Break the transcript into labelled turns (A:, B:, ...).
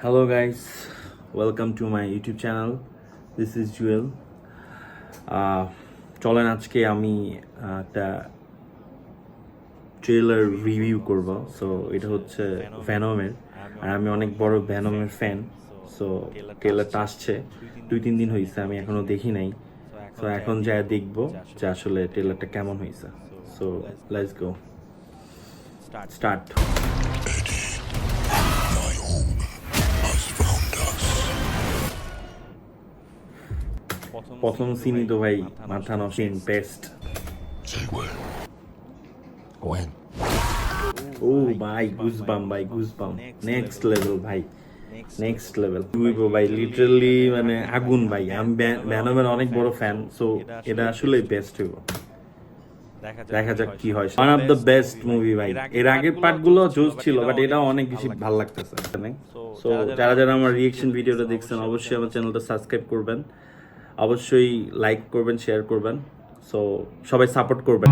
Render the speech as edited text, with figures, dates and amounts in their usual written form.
A: Hello guys, welcome to my YouTube channel. This is Jewel. চলেন আজকে আমি একটা ট্রেলার রিভিউ করব। সো এটা হচ্ছে ভ্যানমের, আর আমি অনেক বড় ভ্যানমের ফ্যান। সো ট্রেলারটা আসছে 2-3 দিন হয়েছে, আমি এখনো দেখি নাই। সো এখন যা দেখবো যে আসলে ট্রেলারটা কেমন হয়েছে। So let's go start. প্রথম সিনই তো ভাই মাথা নষ্ট, বেস্ট।
B: When?
A: ও ভাই গুজবাম, ভাই গুজবাম, নেক্সট লেভেল ভাই, নেক্সট লেভেল ভাই, লিটারালি মানে আগুন ভাই। আমি ভ্যানমের অনেক বড় ফ্যান, সো এটা আসলে বেস্ট হইব। দেখা যাক কি হয়। One of the best movie ভাই। এর আগের পার্টগুলো জোস ছিল, বাট এটাও অনেক বেশি ভালো লাগতেছে। সো যারা যারা আমার রিয়েকশন ভিডিওটা দেখছেন অবশ্যই আমার চ্যানেলটা সাবস্ক্রাইব করবেন, অবশ্যই লাইক করবেন, শেয়ার করবেন। সো সবাই সাপোর্ট করবেন।